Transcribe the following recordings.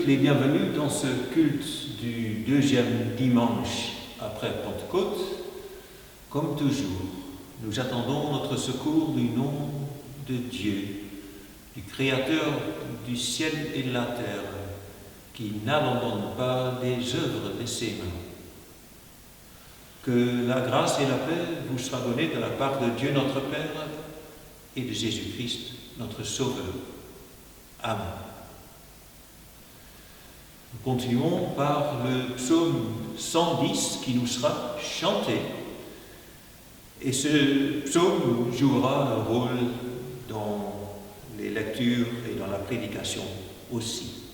souhaite les bienvenus dans ce culte du deuxième dimanche après Pentecôte. Comme toujours, nous attendons notre secours du nom de Dieu, du Créateur du ciel et de la terre, qui n'abandonne pas les œuvres de ses mains. Que la grâce et la paix vous soient données de la part de Dieu notre Père et de Jésus-Christ notre Sauveur. Amen. Nous continuons par le psaume 110 qui nous sera chanté. Et ce psaume jouera un rôle dans les lectures et dans la prédication aussi.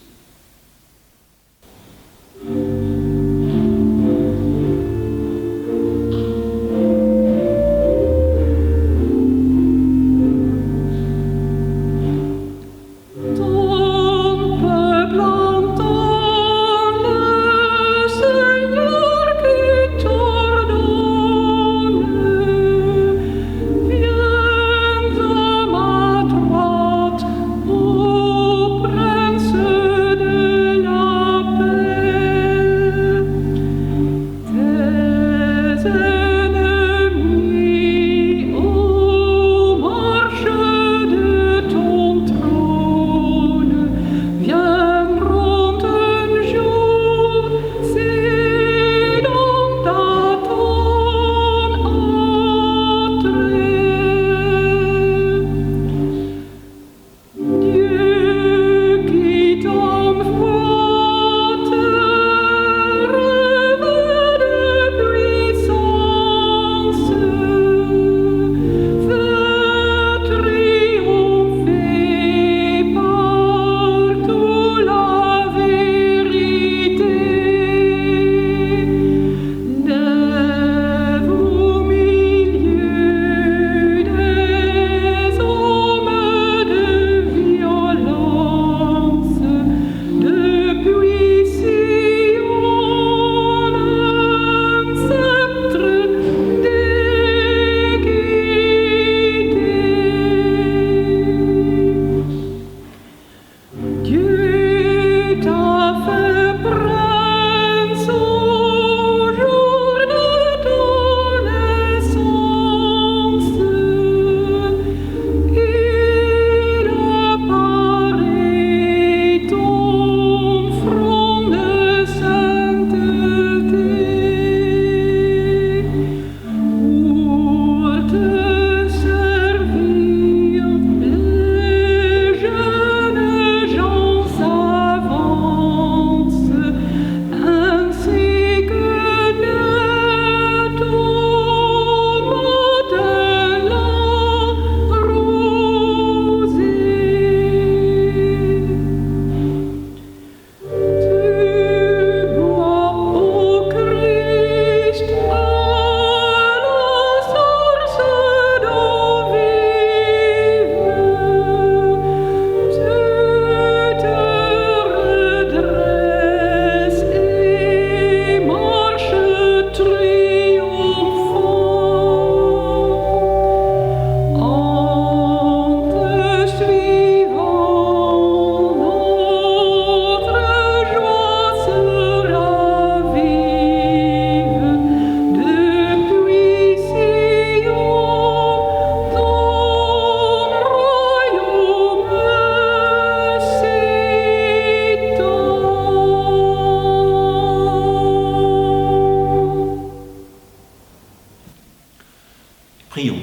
Prions.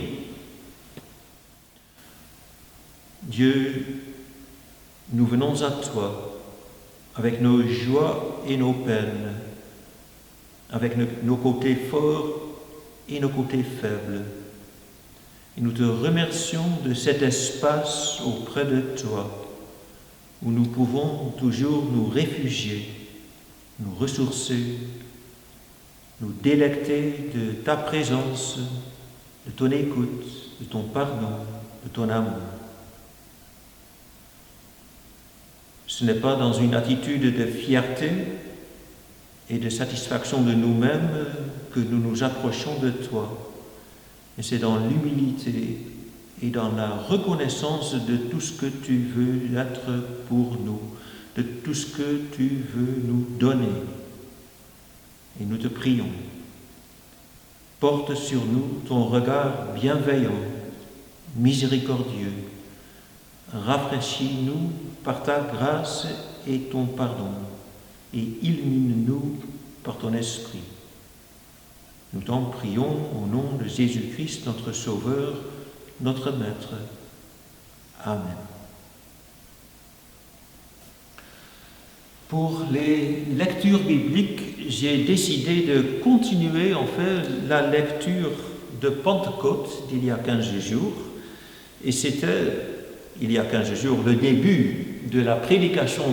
Dieu, nous venons à toi avec nos joies et nos peines, avec nos côtés forts et nos côtés faibles. Et nous te remercions de cet espace auprès de toi, où nous pouvons toujours nous réfugier, nous ressourcer, nous délecter de ta présence, de ton écoute, de ton pardon, de ton amour. Ce n'est pas dans une attitude de fierté et de satisfaction de nous-mêmes que nous nous approchons de toi, mais c'est dans l'humilité et dans la reconnaissance de tout ce que tu veux être pour nous, de tout ce que tu veux nous donner. Et nous te prions. Porte sur nous ton regard bienveillant, miséricordieux. Rafraîchis-nous par ta grâce et ton pardon, et illumine-nous par ton esprit. Nous t'en prions au nom de Jésus-Christ, notre Sauveur, notre Maître. Amen. Pour les lectures bibliques, j'ai décidé de continuer en fait la lecture de Pentecôte d'il y a 15 jours. Et c'était, il y a 15 jours, le début de la prédication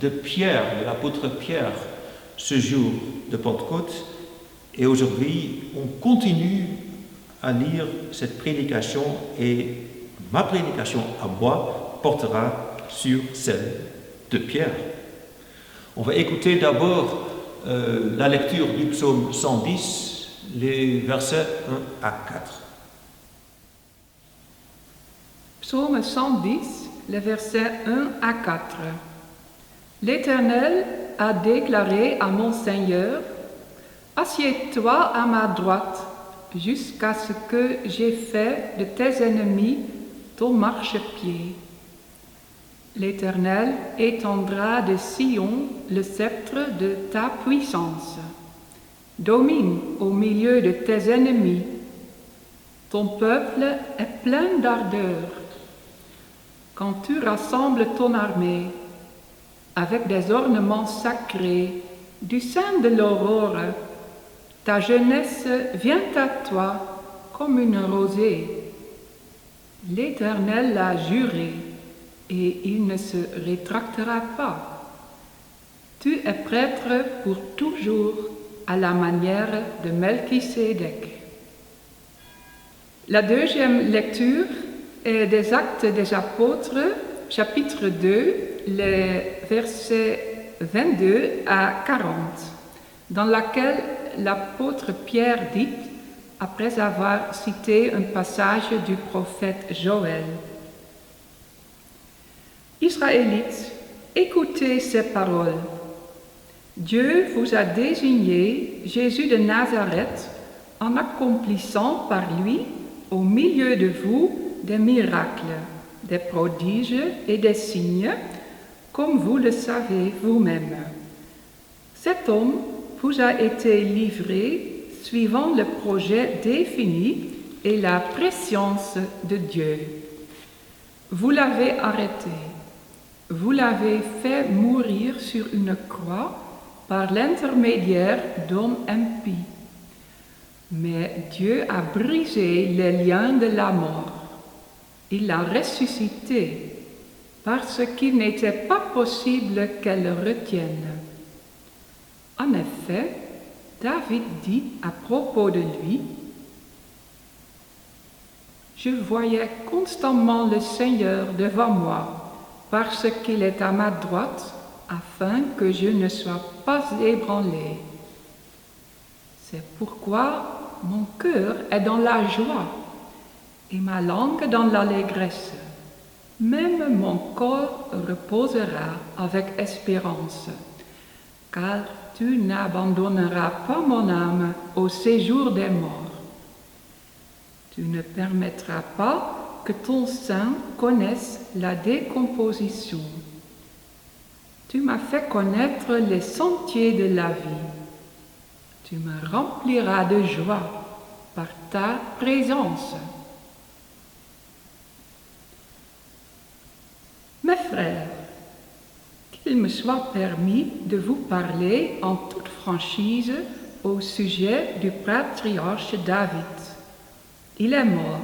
de Pierre, de l'apôtre Pierre, ce jour de Pentecôte. Et aujourd'hui, on continue à lire cette prédication et ma prédication à moi portera sur celle de Pierre. On va écouter d'abord la lecture du psaume 110, les versets 1 à 4. Psaume 110, les versets 1 à 4. L'Éternel a déclaré à mon Seigneur: assieds-toi à ma droite, jusqu'à ce que j'aie fait de tes ennemis ton marchepied. L'Éternel étendra de Sion le sceptre de ta puissance. Domine au milieu de tes ennemis. Ton peuple est plein d'ardeur. Quand tu rassembles ton armée avec des ornements sacrés du sein de l'aurore, ta jeunesse vient à toi comme une rosée. L'Éternel l'a juré, et il ne se rétractera pas. Tu es prêtre pour toujours, à la manière de Melchisédek. La deuxième lecture est des Actes des Apôtres, chapitre 2, les versets 22 à 40, dans laquelle l'apôtre Pierre dit, après avoir cité un passage du prophète Joël: Israélites, écoutez ces paroles. Dieu vous a désigné Jésus de Nazareth en accomplissant par lui, au milieu de vous, des miracles, des prodiges et des signes, comme vous le savez vous-même. Cet homme vous a été livré suivant le projet défini et la prescience de Dieu. Vous l'avez arrêté. Vous l'avez fait mourir sur une croix par l'intermédiaire d'hommes impies. Mais Dieu a brisé les liens de la mort. Il l'a ressuscité parce qu'il n'était pas possible qu'elle le retienne. En effet, David dit à propos de lui: « Je voyais constamment le Seigneur devant moi, parce qu'il est à ma droite, afin que je ne sois pas ébranlé. C'est pourquoi mon cœur est dans la joie et ma langue dans l'allégresse. Même mon corps reposera avec espérance, car tu n'abandonneras pas mon âme au séjour des morts. Tu ne permettras pas que ton sein connaisse la décomposition. Tu m'as fait connaître les sentiers de la vie. Tu me rempliras de joie par ta présence. Mes frères, qu'il me soit permis de vous parler en toute franchise au sujet du patriarche David. Il est mort.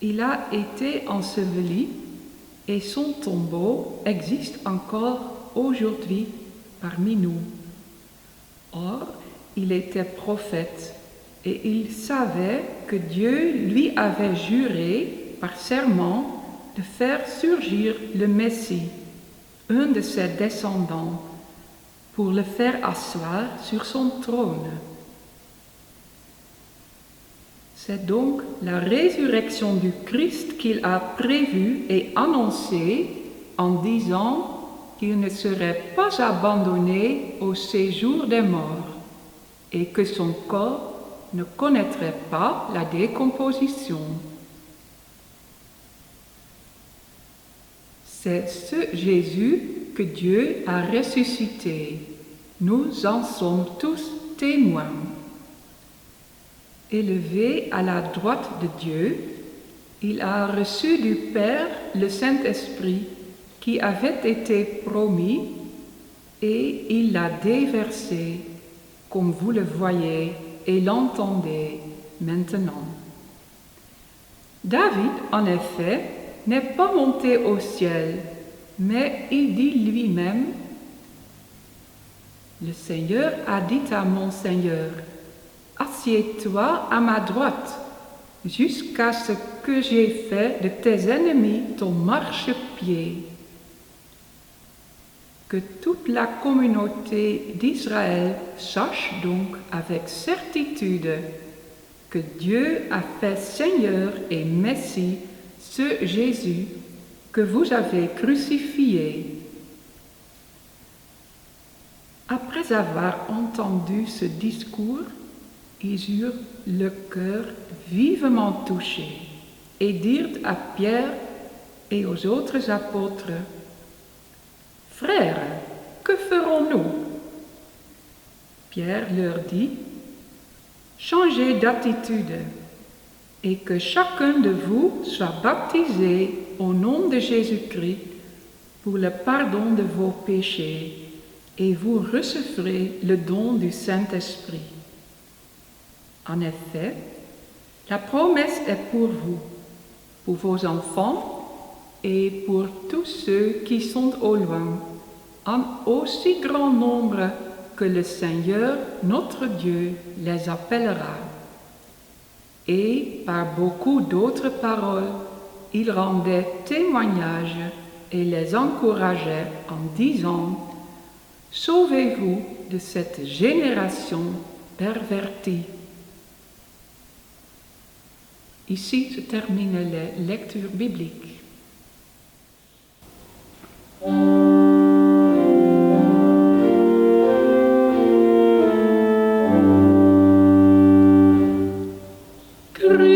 Il a été enseveli et son tombeau existe encore aujourd'hui parmi nous. Or, il était prophète et il savait que Dieu lui avait juré par serment de faire surgir le Messie, un de ses descendants, pour le faire asseoir sur son trône. C'est donc la résurrection du Christ qu'il a prévue et annoncée en disant: qu'il ne serait pas abandonné au séjour des morts et que son corps ne connaîtrait pas la décomposition. C'est ce Jésus que Dieu a ressuscité. Nous en sommes tous témoins. Élevé à la droite de Dieu, il a reçu du Père le Saint-Esprit qui avait été promis et il l'a déversé, comme vous le voyez et l'entendez maintenant. David, en effet, n'est pas monté au ciel, mais il dit lui-même, « Le Seigneur a dit à mon Seigneur, assieds-toi à ma droite, jusqu'à ce que j'ai fait de tes ennemis ton marchepied. » Que toute la communauté d'Israël sache donc avec certitude que Dieu a fait Seigneur et Messie ce Jésus que vous avez crucifié. Après avoir entendu ce discours, ils eurent le cœur vivement touché et dirent à Pierre et aux autres apôtres, « Frères, que ferons-nous » Pierre leur dit, « Changez d'attitude et que chacun de vous soit baptisé au nom de Jésus-Christ pour le pardon de vos péchés et vous recevrez le don du Saint-Esprit. En effet, la promesse est pour vous, pour vos enfants et pour tous ceux qui sont au loin, en aussi grand nombre que le Seigneur, notre Dieu, les appellera. » Et par beaucoup d'autres paroles, il rendait témoignage et les encourageait en disant, « Sauvez-vous de cette génération pervertie. » Ici se terminent les lectures bibliques. Go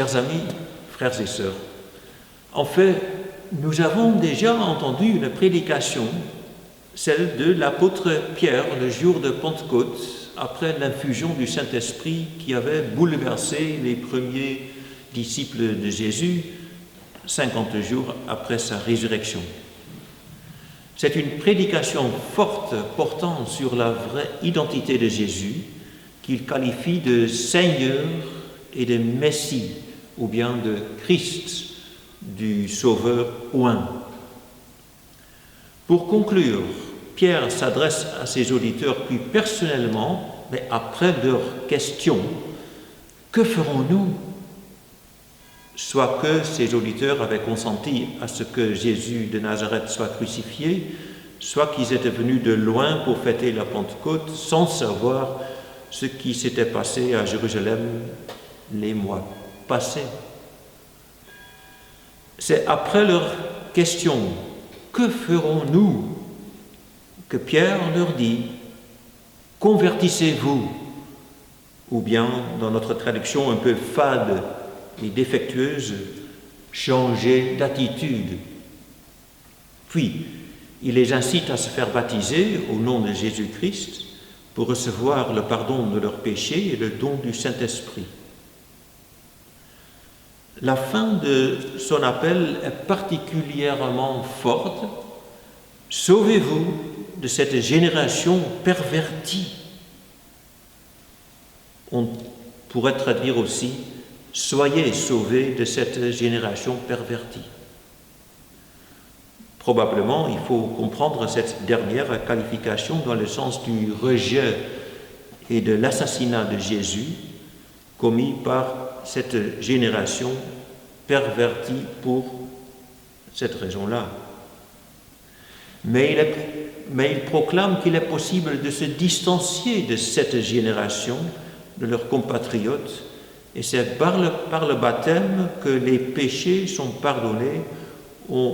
Chers amis, frères et sœurs, en fait, nous avons déjà entendu une prédication, celle de l'apôtre Pierre le jour de Pentecôte, après l'infusion du Saint-Esprit qui avait bouleversé les premiers disciples de Jésus 50 jours après sa résurrection. C'est une prédication forte portant sur la vraie identité de Jésus qu'il qualifie de Seigneur et de Messie, ou bien de Christ, du Sauveur oint. Pour conclure, Pierre s'adresse à ses auditeurs plus personnellement, mais après leur question, que ferons-nous? Soit que ses auditeurs avaient consenti à ce que Jésus de Nazareth soit crucifié, soit qu'ils étaient venus de loin pour fêter la Pentecôte sans savoir ce qui s'était passé à Jérusalem les mois passés. C'est après leur question « Que ferons-nous ?» que Pierre leur dit « Convertissez-vous » ou bien, dans notre traduction un peu fade et défectueuse, « Changez d'attitude ». Puis, il les incite à se faire baptiser au nom de Jésus-Christ pour recevoir le pardon de leurs péchés et le don du Saint-Esprit. La fin de son appel est particulièrement forte. « Sauvez-vous de cette génération pervertie ». On pourrait traduire aussi « Soyez sauvés de cette génération pervertie ». Probablement, il faut comprendre cette dernière qualification dans le sens du rejet et de l'assassinat de Jésus commis par cette génération pervertie pour cette raison-là. Mais il proclame qu'il est possible de se distancier de cette génération, de leurs compatriotes, et c'est par le baptême que les péchés sont pardonnés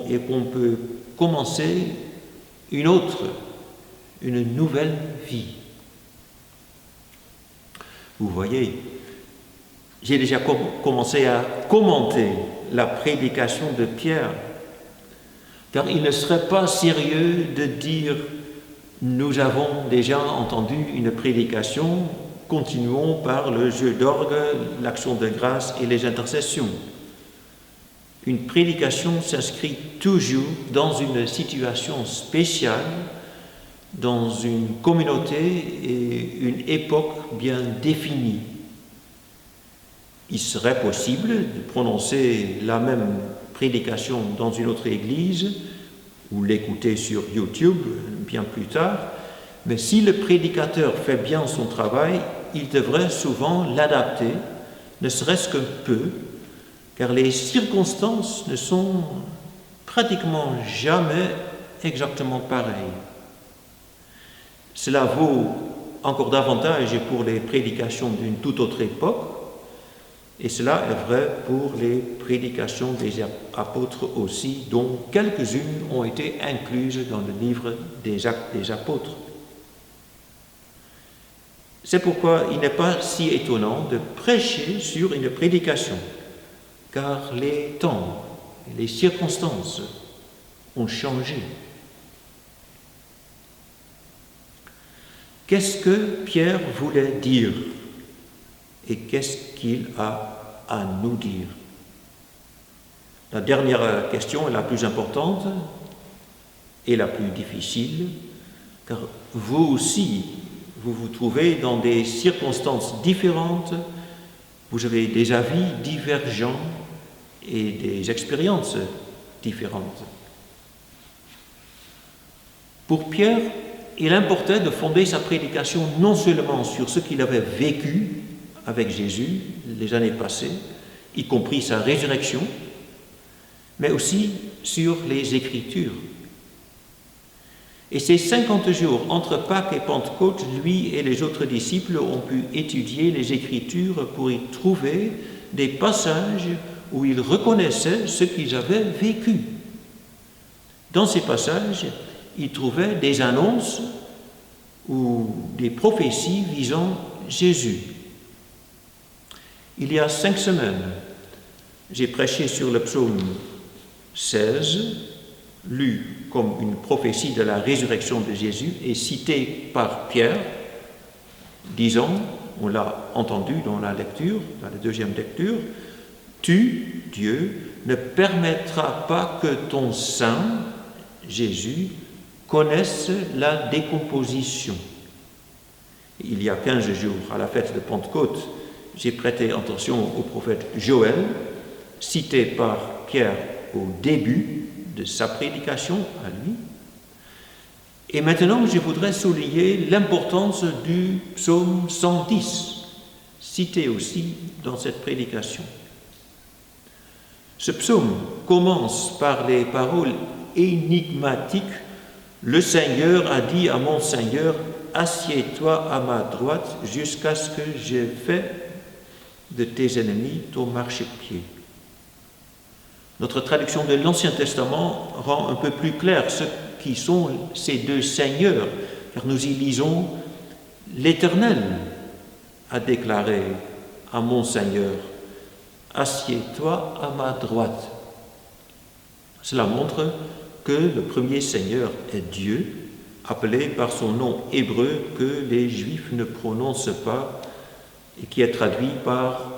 et qu'on peut commencer une nouvelle vie. Vous voyez, j'ai déjà commencé à commenter la prédication de Pierre, car il ne serait pas sérieux de dire « nous avons déjà entendu une prédication, continuons par le jeu d'orgue, l'action de grâce et les intercessions ». Une prédication s'inscrit toujours dans une situation spéciale, dans une communauté et une époque bien définie. Il serait possible de prononcer la même prédication dans une autre église ou l'écouter sur YouTube bien plus tard, mais si le prédicateur fait bien son travail, il devrait souvent l'adapter, ne serait-ce qu'un peu, car les circonstances ne sont pratiquement jamais exactement pareilles. Cela vaut encore davantage pour les prédications d'une toute autre époque, et cela est vrai pour les prédications des apôtres aussi, dont quelques-unes ont été incluses dans le livre des Actes des apôtres. C'est pourquoi il n'est pas si étonnant de prêcher sur une prédication, car les temps et les circonstances ont changé. Qu'est-ce que Pierre voulait dire et qu'est-ce qu'il a à nous dire? La dernière question est la plus importante et la plus difficile, car vous aussi, vous vous trouvez dans des circonstances différentes, vous avez des avis divergents et des expériences différentes. Pour Pierre, il importait de fonder sa prédication non seulement sur ce qu'il avait vécu avec Jésus les années passées, y compris sa résurrection, mais aussi sur les Écritures. Et ces 50 jours entre Pâques et Pentecôte, lui et les autres disciples ont pu étudier les Écritures pour y trouver des passages où ils reconnaissaient ce qu'ils avaient vécu. Dans ces passages, ils trouvaient des annonces ou des prophéties visant Jésus. Il y a 5 semaines, J'ai prêché sur le psaume 16, lu comme une prophétie de la résurrection de Jésus et cité par Pierre, disant, on l'a entendu dans la lecture, dans la deuxième lecture, « Tu, Dieu, ne permettras pas que ton Saint, Jésus, connaisse la décomposition. » Il y a 15 jours, à la fête de Pentecôte, j'ai prêté attention au prophète Joël, cité par Pierre au début de sa prédication à lui. Et maintenant, je voudrais souligner l'importance du psaume 110, cité aussi dans cette prédication. Ce psaume commence par les paroles énigmatiques « Le Seigneur a dit à mon Seigneur, assieds-toi à ma droite jusqu'à ce que j'ai fait de tes ennemis ton marchepied. » Notre traduction de l'Ancien Testament rend un peu plus clair ce qui sont ces deux seigneurs, car nous y lisons « L'Éternel a déclaré à mon Seigneur, assieds-toi à ma droite. » Cela montre que le premier Seigneur est Dieu, appelé par son nom hébreu que les Juifs ne prononcent pas et qui est traduit par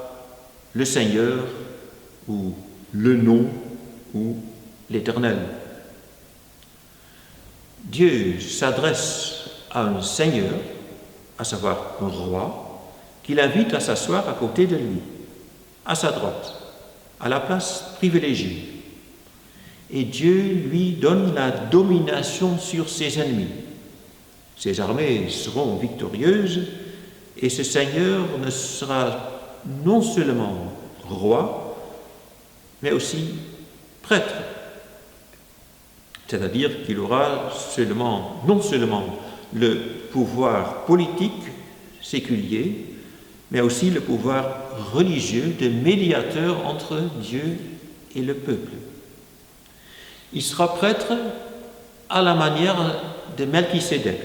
le Seigneur ou le nom ou l'Éternel. Dieu s'adresse à un Seigneur, à savoir un roi, qu'il invite à s'asseoir à côté de lui, à sa droite, à la place privilégiée. Et Dieu lui donne la domination sur ses ennemis. Ses armées seront victorieuses et ce Seigneur ne sera non seulement roi, mais aussi prêtre. C'est-à-dire qu'il aura non seulement le pouvoir politique séculier, mais aussi le pouvoir religieux de médiateur entre Dieu et le peuple. Il sera prêtre à la manière de Melchisédek.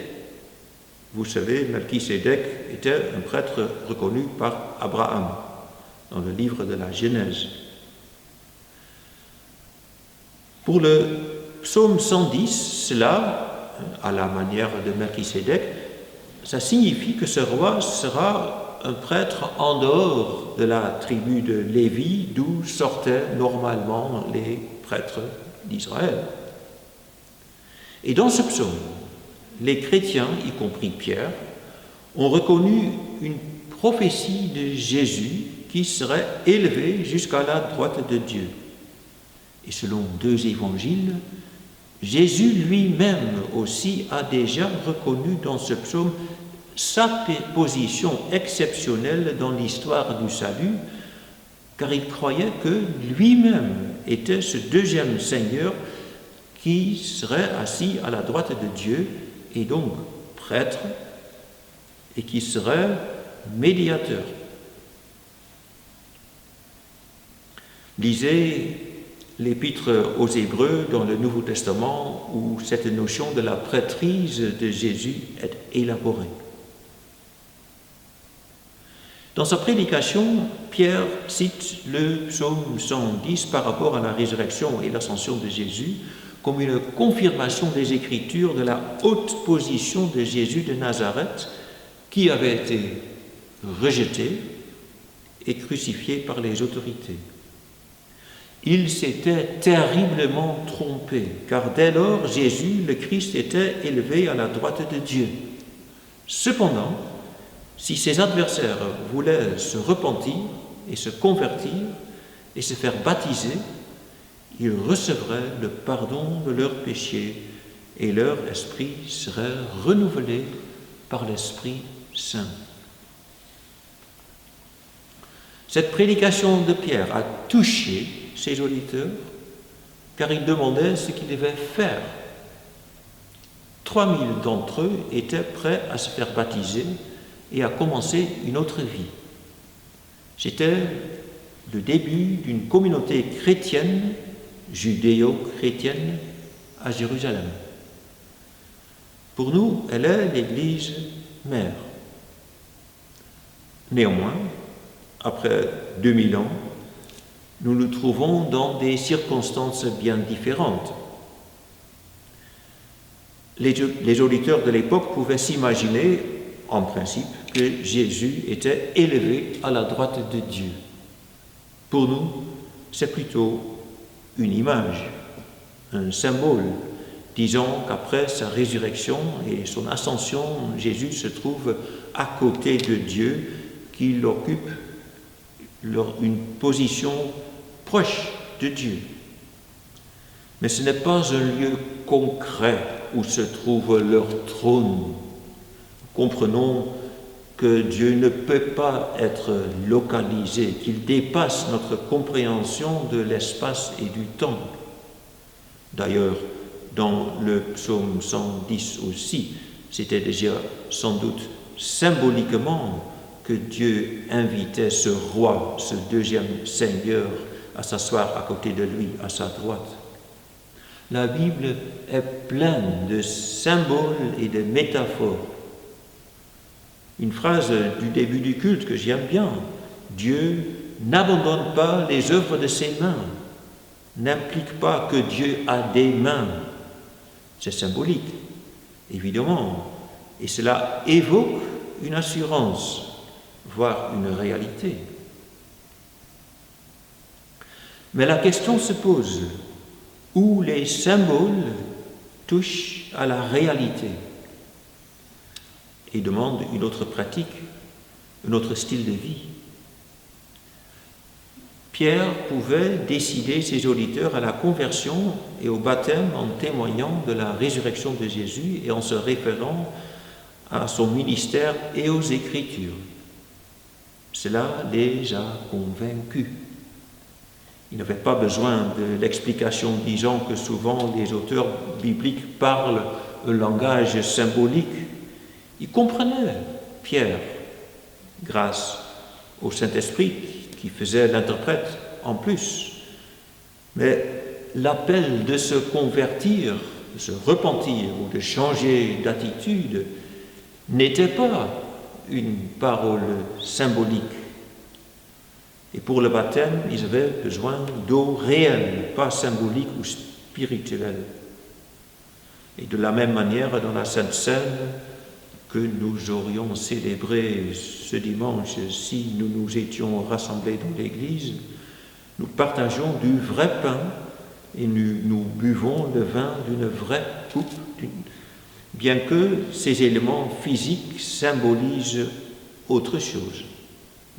Vous savez, Melchisédek était un prêtre reconnu par Abraham dans le livre de la Genèse. Pour le psaume 110, cela, à la manière de Melchisédek, ça signifie que ce roi sera un prêtre en dehors de la tribu de Lévi, d'où sortaient normalement les prêtres d'Israël. Et dans ce psaume, les chrétiens, y compris Pierre, ont reconnu une prophétie de Jésus qui serait élevé jusqu'à la droite de Dieu. Et selon 2 évangiles, Jésus lui-même aussi a déjà reconnu dans ce psaume sa position exceptionnelle dans l'histoire du salut, car il croyait que lui-même était ce deuxième Seigneur qui serait assis à la droite de Dieu et donc prêtre et qui serait médiateur. Lisez l'épître aux Hébreux dans le Nouveau Testament où cette notion de la prêtrise de Jésus est élaborée. Dans sa prédication, Pierre cite le psaume 110 par rapport à la résurrection et l'ascension de Jésus comme une confirmation des Écritures de la haute position de Jésus de Nazareth qui avait été rejeté et crucifié par les autorités. Il s'était terriblement trompé, car dès lors, Jésus, le Christ, était élevé à la droite de Dieu. Cependant, si ses adversaires voulaient se repentir et se convertir et se faire baptiser, ils recevraient le pardon de leurs péchés et leur esprit serait renouvelé par l'Esprit Saint. Cette prédication de Pierre a touché ses auditeurs, car ils demandaient ce qu'ils devaient faire. 3000 d'entre eux étaient prêts à se faire baptiser et à commencer une autre vie. C'était le début d'une communauté chrétienne, judéo-chrétienne, à Jérusalem. Pour nous, elle est l'Église mère. Néanmoins, après 2000 ans, nous nous trouvons dans des circonstances bien différentes. Les auditeurs de l'époque pouvaient s'imaginer, en principe, que Jésus était élevé à la droite de Dieu. Pour nous, c'est plutôt une image, un symbole. Disons qu'après sa résurrection et son ascension, Jésus se trouve à côté de Dieu, qu'il occupe une position proche de Dieu. Mais ce n'est pas un lieu concret où se trouve leur trône. Comprenons que Dieu ne peut pas être localisé, qu'il dépasse notre compréhension de l'espace et du temps. D'ailleurs, dans le psaume 110 aussi, c'était déjà sans doute symboliquement que Dieu invitait ce roi, ce deuxième Seigneur, à s'asseoir à côté de lui, à sa droite. La Bible est pleine de symboles et de métaphores. Une phrase du début du culte que j'aime bien, « Dieu n'abandonne pas les œuvres de ses mains », n'implique pas que Dieu a des mains. C'est symbolique, évidemment, et cela évoque une assurance, voire une réalité. Mais la question se pose, où les symboles touchent à la réalité et demandent une autre pratique, un autre style de vie. Pierre pouvait décider ses auditeurs à la conversion et au baptême en témoignant de la résurrection de Jésus et en se référant à son ministère et aux Écritures. Cela les a convaincus. Il n'avait pas besoin de l'explication disant que souvent les auteurs bibliques parlent un langage symbolique. Ils comprenaient Pierre, grâce au Saint-Esprit qui faisait l'interprète en plus. Mais l'appel de se convertir, de se repentir ou de changer d'attitude n'était pas une parole symbolique. Et pour le baptême, ils avaient besoin d'eau réelle, pas symbolique ou spirituelle. Et de la même manière, dans la Sainte Seine que nous aurions célébré ce dimanche si nous nous étions rassemblés dans l'église, nous partageons du vrai pain et nous buvons le vin d'une vraie coupe, bien que ces éléments physiques symbolisent autre chose,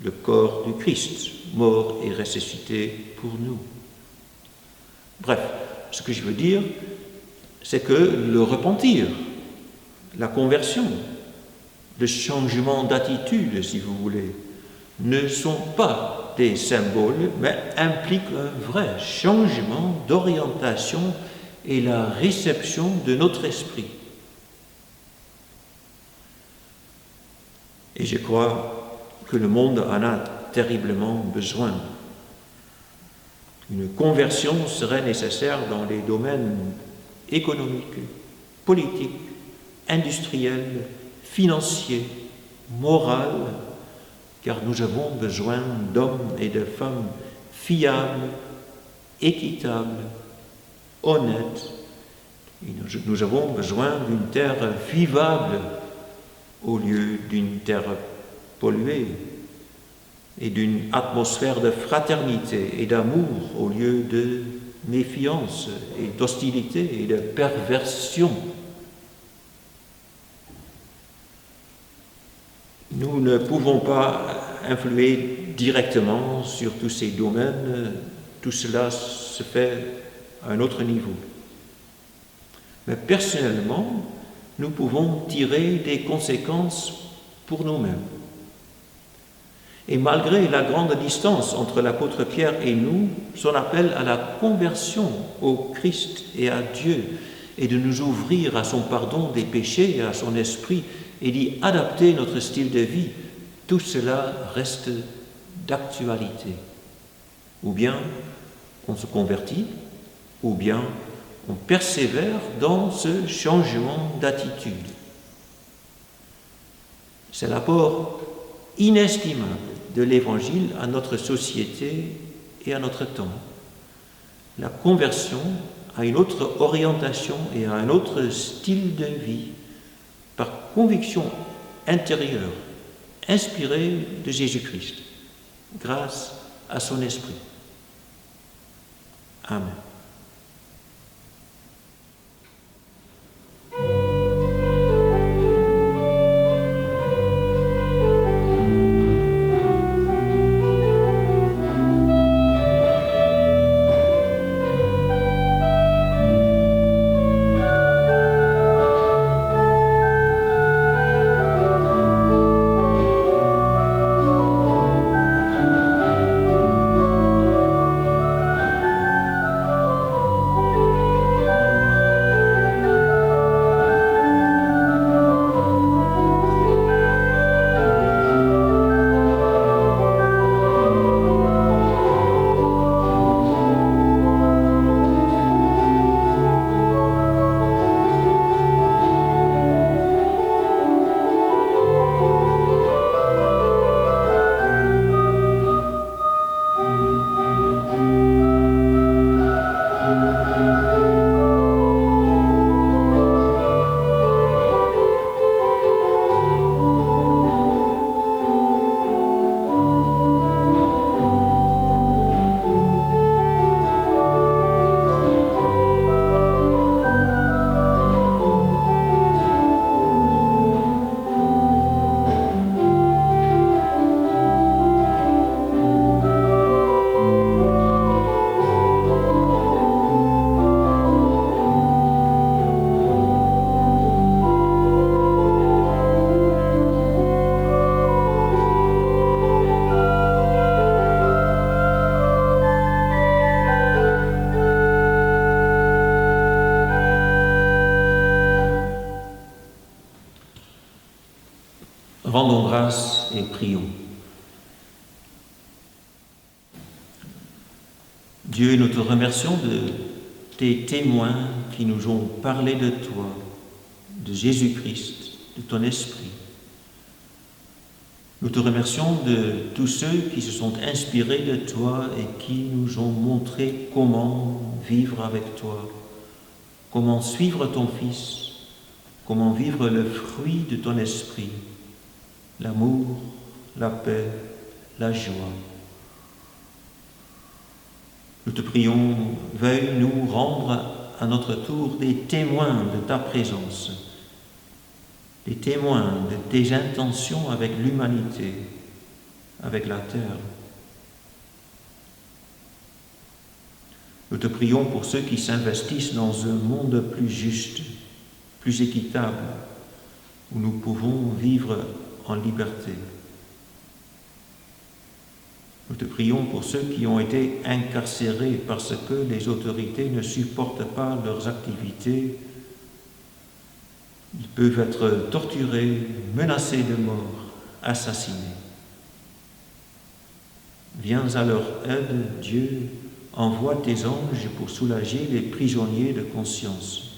le corps du Christ, mort et ressuscité pour nous. Bref, ce que je veux dire, c'est que le repentir, la conversion, le changement d'attitude, si vous voulez, ne sont pas des symboles, mais impliquent un vrai changement d'orientation et la réception de notre esprit. Et je crois que le monde en a terriblement besoin. Une conversion serait nécessaire dans les domaines économiques, politiques, industriels, financiers, moraux, car nous avons besoin d'hommes et de femmes fiables, équitables, honnêtes. Et nous avons besoin d'une terre vivable au lieu d'une terre polluée, et d'une atmosphère de fraternité et d'amour au lieu de méfiance et d'hostilité et de perversion. Nous ne pouvons pas influer directement sur tous ces domaines, tout cela se fait à un autre niveau. Mais personnellement, nous pouvons tirer des conséquences pour nous-mêmes. Et malgré la grande distance entre l'apôtre Pierre et nous, son appel à la conversion au Christ et à Dieu, et de nous ouvrir à son pardon des péchés et à son esprit, et d'y adapter notre style de vie, tout cela reste d'actualité. Ou bien on se convertit, ou bien on persévère dans ce changement d'attitude. C'est l'apport inestimable de l'Évangile à notre société et à notre temps. La conversion à une autre orientation et à un autre style de vie, par conviction intérieure, inspirée de Jésus-Christ, grâce à son esprit. Amen. Rendons grâce et prions. Dieu, nous te remercions de tes témoins qui nous ont parlé de toi, de Jésus-Christ, de ton esprit. Nous te remercions de tous ceux qui se sont inspirés de toi et qui nous ont montré comment vivre avec toi, comment suivre ton Fils, comment vivre le fruit de ton esprit, l'amour, la paix, la joie. Nous te prions, veuille nous rendre à notre tour des témoins de ta présence, des témoins de tes intentions avec l'humanité, avec la terre. Nous te prions pour ceux qui s'investissent dans un monde plus juste, plus équitable, où nous pouvons vivre en liberté. Nous te prions pour ceux qui ont été incarcérés parce que les autorités ne supportent pas leurs activités. Ils peuvent être torturés, menacés de mort, assassinés. Viens à leur aide, Dieu, envoie tes anges pour soulager les prisonniers de conscience.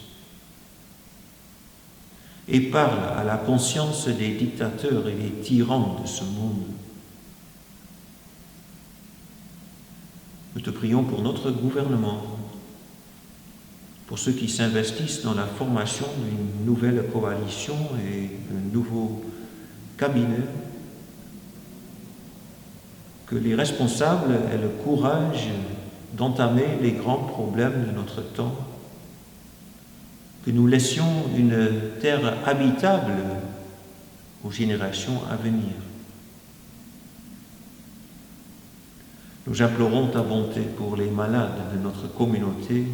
Et parle à la conscience des dictateurs et des tyrans de ce monde. Nous te prions pour notre gouvernement, pour ceux qui s'investissent dans la formation d'une nouvelle coalition et d'un nouveau cabinet, que les responsables aient le courage d'entamer les grands problèmes de notre temps, que nous laissions une terre habitable aux générations à venir. Nous implorons ta bonté pour les malades de notre communauté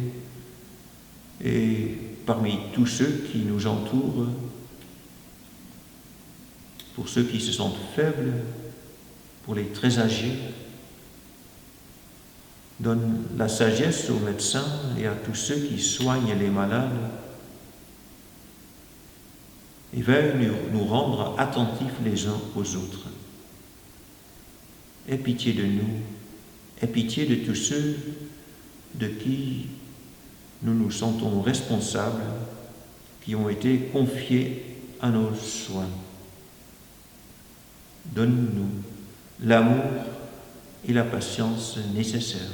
et parmi tous ceux qui nous entourent, pour ceux qui se sentent faibles, pour les très âgés. Donne la sagesse aux médecins et à tous ceux qui soignent les malades et veuille nous rendre attentifs les uns aux autres. Aie pitié de nous, aie pitié de tous ceux de qui nous nous sentons responsables, qui ont été confiés à nos soins. Donne-nous l'amour et la patience nécessaire.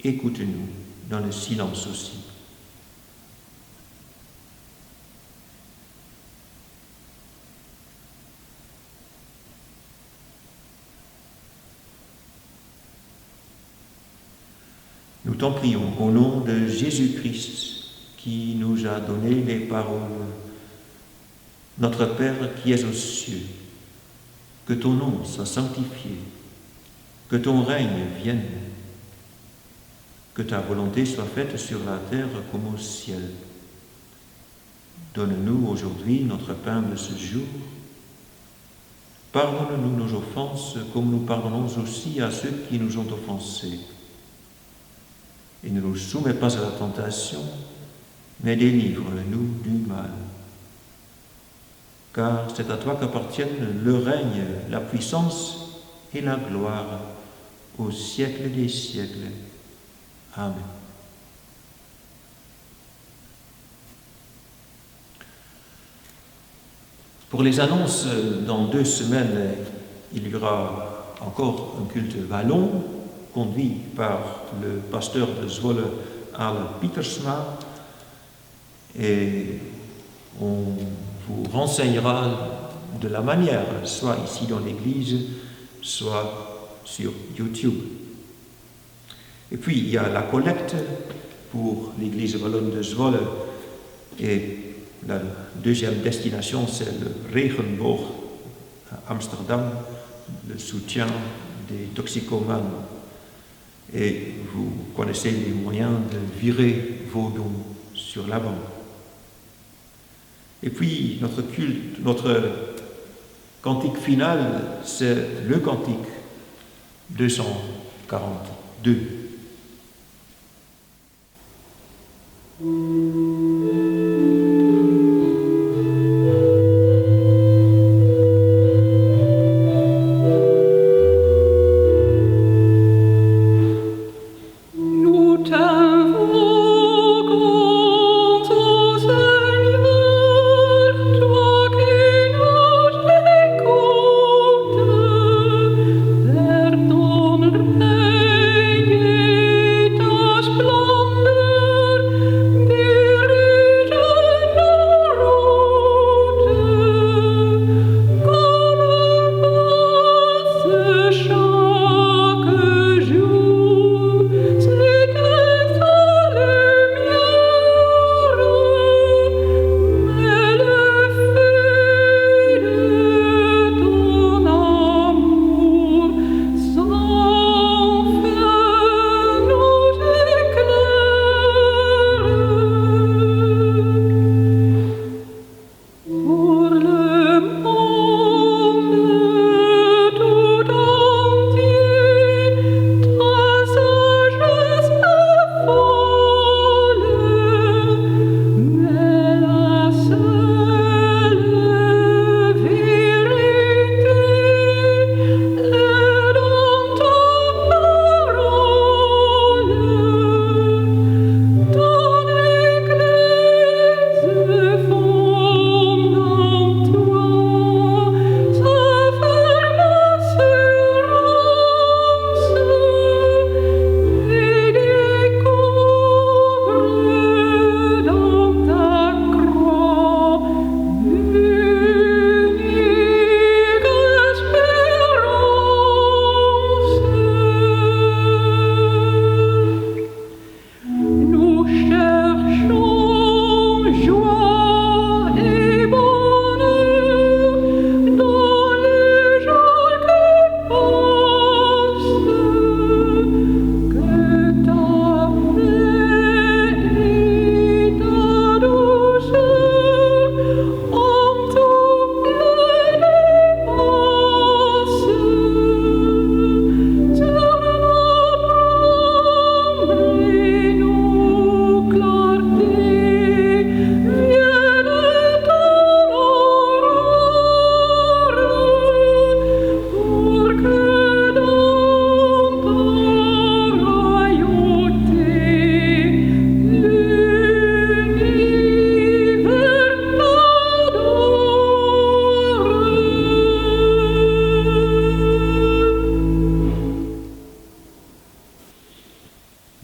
Écoute-nous dans le silence aussi. Nous t'en prions au nom de Jésus-Christ qui nous a donné les paroles. Notre Père qui es aux cieux, que ton nom soit sanctifié, que ton règne vienne, que ta volonté soit faite sur la terre comme au ciel. Donne-nous aujourd'hui notre pain de ce jour. Pardonne-nous nos offenses comme nous pardonnons aussi à ceux qui nous ont offensés. Et ne nous soumets pas à la tentation, mais délivre-nous du mal. Car c'est à toi qu'appartiennent le règne, la puissance et la gloire au siècle des siècles. Amen. Pour les annonces, dans 2 semaines, il y aura encore un culte wallon conduit par le pasteur de Zwolle, Arle Pietersma, et on vous renseignera de la manière, soit ici dans l'église, soit sur YouTube. Et puis il y a la collecte pour l'église wallonne de Zwolle, et la deuxième destination c'est le Regenboog à Amsterdam, le soutien des toxicomanes. Et vous connaissez les moyens de virer vos dons sur la banque. Et puis notre culte, notre cantique final, c'est le cantique 242. Pardonne, Père,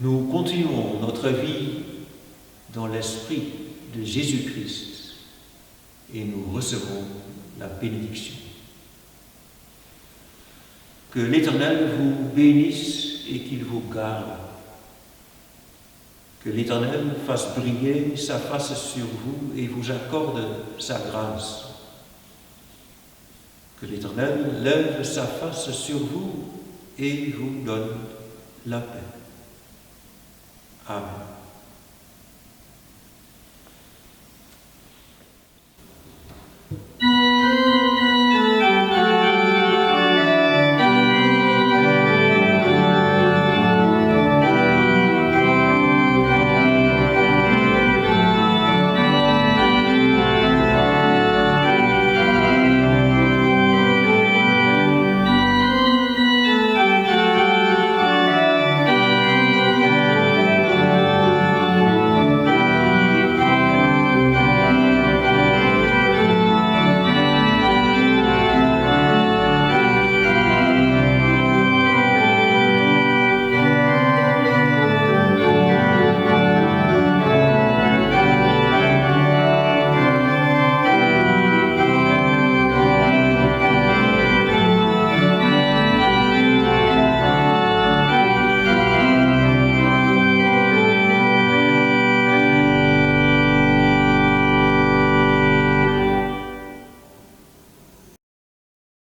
Nous continuons notre vie dans l'esprit de Jésus-Christ et nous recevons la bénédiction. Que l'Éternel vous bénisse et qu'il vous garde. Que l'Éternel fasse briller sa face sur vous et vous accorde sa grâce. Que l'Éternel lève sa face sur vous et vous donne la paix. Amen.